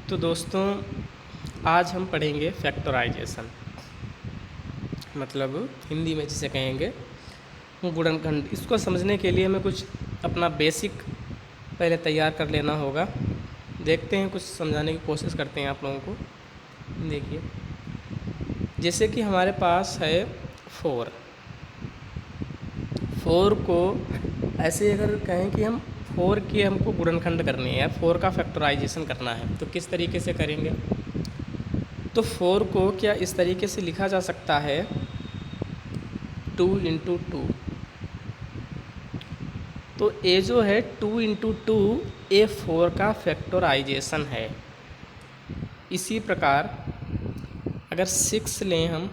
तो दोस्तों, आज हम पढ़ेंगे फैक्टराइजेशन, मतलब हिंदी में जिसे कहेंगे गुणनखंड। इसको समझने के लिए हमें कुछ अपना बेसिक पहले तैयार कर लेना होगा। देखते हैं, कुछ समझाने की कोशिश करते हैं आप लोगों को। देखिए, जैसे कि हमारे पास है 4 को ऐसे अगर कहें कि हम 4 की हमको गुणनखंड करनी है या 4 का फैक्टराइजेशन करना है, तो किस तरीके से करेंगे? तो 4 को क्या इस तरीके से लिखा जा सकता है, 2 इंटू 2। तो ये जो है 2 इंटू 2 ये 4 का फैक्टराइजेशन है। इसी प्रकार अगर 6 लें हम,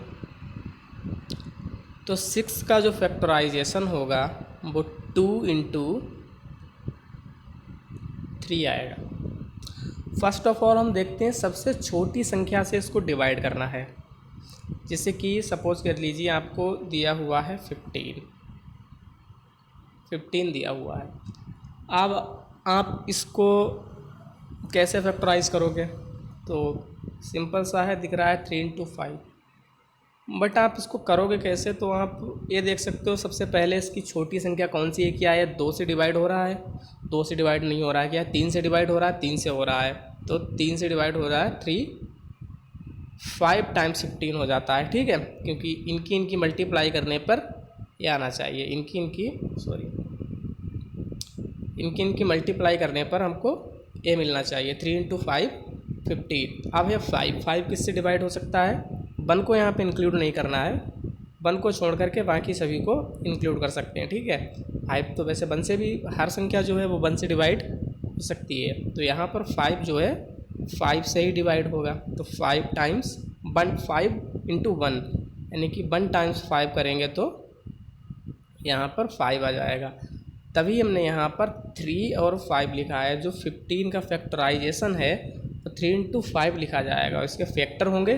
तो 6 का जो फैक्टराइजेशन होगा वो 2 इंटू 3 आएगा। फर्स्ट ऑफ ऑल हम देखते हैं सबसे छोटी संख्या से इसको डिवाइड करना है। जैसे कि सपोज कर लीजिए आपको दिया हुआ है 15 दिया हुआ है। अब आप इसको कैसे फैक्टराइज करोगे? तो सिंपल सा है, दिख रहा है 3 इंटू 5। बट आप इसको करोगे कैसे? तो आप ये देख सकते हो, सबसे पहले इसकी छोटी संख्या कौन सी है? क्या है 2 से डिवाइड हो रहा है? 2 से डिवाइड नहीं हो रहा है। क्या 3 से डिवाइड हो रहा है? 3 से हो रहा है। तो 3 से डिवाइड हो रहा है 3, 5 टाइम्स 15 हो जाता है। ठीक है, क्योंकि इनकी मल्टीप्लाई करने पर ये आना चाहिए। इनकी मल्टीप्लाई करने पर हमको ये मिलना चाहिए। 3 इंटू 5 15। अब है 5 किससे डिवाइड हो सकता है? 1 को यहाँ पे इंक्लूड नहीं करना है, 1 को छोड़ करके बाकी सभी को इंक्लूड कर सकते हैं। ठीक है, 5 तो वैसे 1 से भी हर संख्या जो है वो 1 से डिवाइड हो सकती है। तो यहाँ पर 5 जो है 5 से ही डिवाइड होगा। तो 5 टाइम्स 1, 5 इंटू 1, यानी कि 1 टाइम्स 5 करेंगे तो यहाँ पर 5 आ जाएगा। तभी हमने यहाँ पर 3 और 5 लिखा है। जो 15 का फैक्टराइजेशन है तो 3 इंटू 5 लिखा जाएगा। इसके फैक्टर होंगे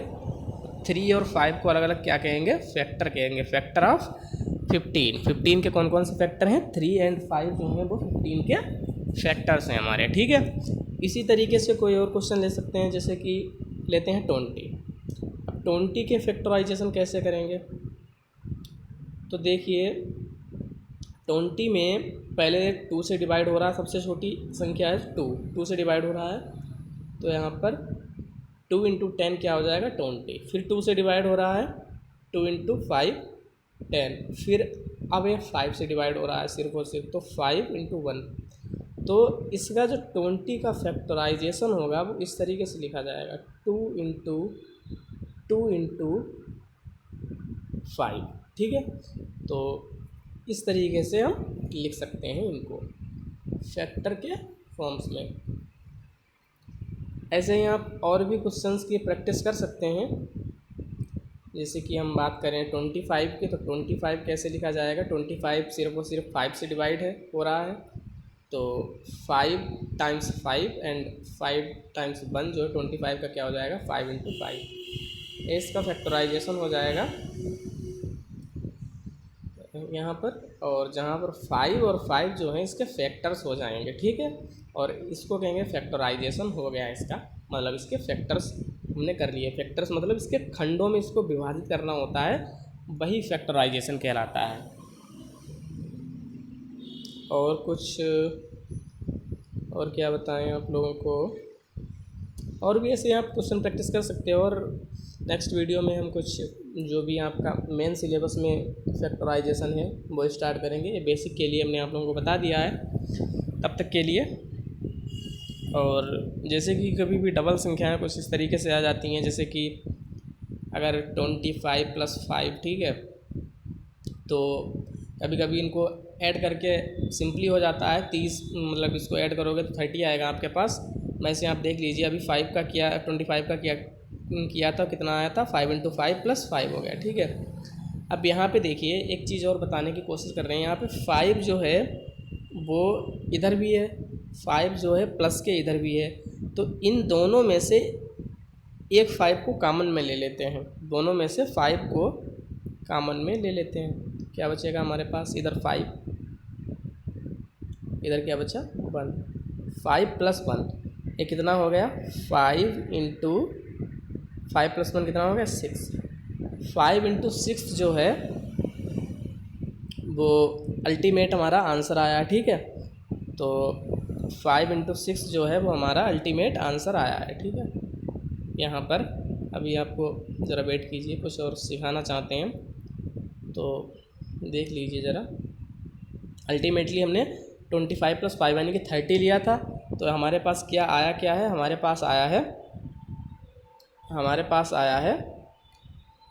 3 और 5 को अलग अलग क्या कहेंगे? फैक्टर कहेंगे। फैक्टर ऑफ 15 के कौन कौन से फैक्टर हैं? 3 एंड 5 जो हैं वो 15 के फैक्टर्स हैं हमारे। ठीक है, इसी तरीके से कोई और क्वेश्चन ले सकते हैं, जैसे कि लेते हैं 20। अब 20 के फैक्टराइजेशन कैसे करेंगे? तो देखिए, 20 में पहले 2 से डिवाइड हो रहा है, सबसे छोटी संख्या है 2 से डिवाइड हो रहा है। तो यहाँ पर 2 इंटू 10 क्या हो जाएगा? 20। फिर 2 से डिवाइड हो रहा है, 2 इंटू 5 10। फिर अब ये 5 से डिवाइड हो रहा है सिर्फ और सिर्फ, तो 5 इंटू 1। तो इसका जो 20 का फैक्टराइजेशन होगा वो इस तरीके से लिखा जाएगा, 2 इंटू 5। ठीक है, तो इस तरीके से हम लिख सकते हैं इनको फैक्टर के फॉर्म्स में। ऐसे ही आप और भी क्वेश्चंस की प्रैक्टिस कर सकते हैं। जैसे कि हम बात करें 25 की, तो 25 कैसे लिखा जाएगा? 25 सिर्फ और सिर्फ 5 से डिवाइड हो रहा है। तो 5 टाइम्स 5 एंड 5 टाइम्स 1 जो है 25 का क्या हो जाएगा? 5 इंटू 5। इसका फैक्टराइजेशन हो जाएगा यहाँ पर, और जहाँ पर 5 और 5 जो है इसके फैक्टर्स हो जाएंगे। ठीक है, और इसको कहेंगे फैक्टराइजेशन हो गया इसका, मतलब इसके फैक्टर्स हमने कर लिए। फैक्टर्स मतलब इसके खंडों में इसको विभाजित करना होता है, वही फैक्टराइजेशन कहलाता है। और कुछ और क्या बताएं आप लोगों को? और भी ऐसे आप क्वेश्चन प्रैक्टिस कर सकते हो। और नेक्स्ट वीडियो में हम कुछ जो भी आपका मेन सिलेबस में फैक्टराइजेशन है वो स्टार्ट करेंगे। ये बेसिक के लिए हमने आप लोगों को बता दिया है तब तक के लिए। और जैसे कि कभी भी डबल संख्याएं कुछ इस तरीके से आ जाती हैं, जैसे कि अगर 25 + 5, ठीक है, तो कभी कभी इनको ऐड करके सिंपली हो जाता है 30, मतलब इसको ऐड करोगे तो 30 आएगा आपके पास। वैसे आप देख लीजिए, अभी 5 का किया, 25 का किया था, कितना आया था? 5 इंटू 5 + 5 हो गया। ठीक है, अब यहाँ पे देखिए एक चीज़ और बताने की कोशिश कर रहे हैं। यहाँ पे 5 जो है वो इधर भी है, 5 जो है प्लस के इधर भी है। तो इन दोनों में से एक 5 को कॉमन में ले लेते हैं। दोनों में से 5 को कॉमन में ले लेते हैं। क्या बचेगा हमारे पास? इधर 5, इधर क्या बचा? 1। 5 + 1, ये कितना हो गया 5 इंटू 5+1 कितना हो गया 6। 5 × 6 जो है वो अल्टीमेट हमारा आंसर आया, ठीक है। तो 5 × 6 जो है वो हमारा अल्टीमेट आंसर आया है, ठीक है। यहाँ पर अभी आपको ज़रा वेट कीजिए, कुछ और सिखाना चाहते हैं तो देख लीजिए ज़रा। अल्टीमेटली हमने 25 + 5 यानी कि 30 लिया था। तो हमारे पास क्या आया, क्या है हमारे पास आया है,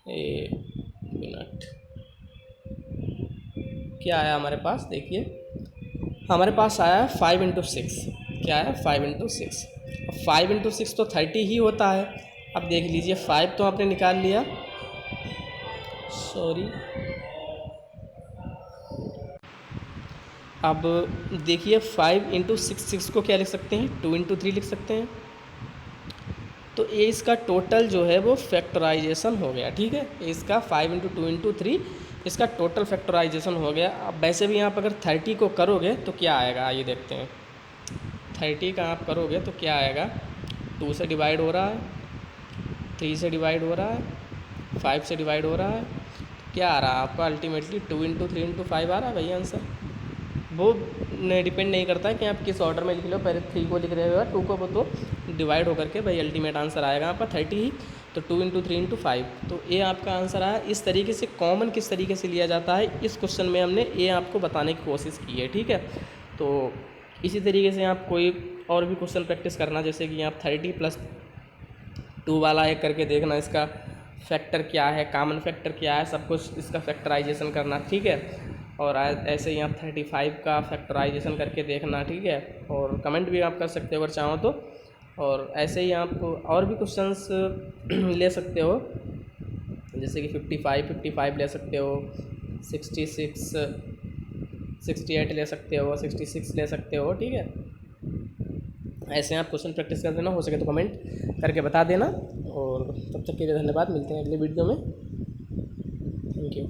एक मिनट, क्या आया हमारे पास, देखिए हमारे पास आया है 5 × 6। क्या है 5 × 6। 5 × 6 तो 30 ही होता है। अब देख लीजिए 5 तो आपने निकाल लिया, सॉरी। अब देखिए 5 × 6 को क्या लिख सकते हैं, 2 × 3 लिख सकते हैं। तो ये इसका टोटल जो है वो फैक्टराइजेशन हो गया, ठीक है। इसका 5 × 2 × 3 इसका टोटल फैक्टराइजेशन हो गया। अब वैसे भी आप अगर 30 को करोगे तो क्या आएगा, आइए देखते हैं। 30 का आप करोगे तो क्या आएगा, 2 से डिवाइड हो रहा है, 3 से डिवाइड हो रहा है, 5 से डिवाइड हो रहा है, क्या आ रहा है आपका अल्टीमेटली 2 × 3 × 5 आ रहा है भाई आंसर। वो डिपेंड नहीं करता है कि आप किस ऑर्डर में लिख लो, पहले 3 को लिख रहे हो 2 को, वो तो डिवाइड होकर के भाई अल्टीमेट आंसर आएगा आपका 30 ही। तो 2 × 3 × 5, तो ये आपका आंसर आया। इस तरीके से कॉमन किस तरीके से लिया जाता है, इस क्वेश्चन में हमने ये आपको बताने की कोशिश की है, ठीक है। तो इसी तरीके से आप कोई और भी क्वेश्चन प्रैक्टिस करना, जैसे कि आप 30 + 2 वाला एक करके देखना, इसका फैक्टर क्या है, कॉमन फैक्टर क्या है, सब कुछ इसका फैक्टराइजेशन करना, ठीक है। और ऐसे ही आप 35 का फैक्टराइजेशन करके देखना, ठीक है। और कमेंट भी आप कर सकते हो अगर चाहो तो। और ऐसे ही आप और भी क्वेश्चंस ले सकते हो, जैसे कि 55 ले सकते हो, 66 68 ले सकते हो, 66 ले सकते हो, ठीक है। ऐसे आप क्वेश्चन प्रैक्टिस कर देना, हो सके तो कमेंट करके बता देना। और तब तक के लिए धन्यवाद, मिलते हैं अगले वीडियो में। Thank you.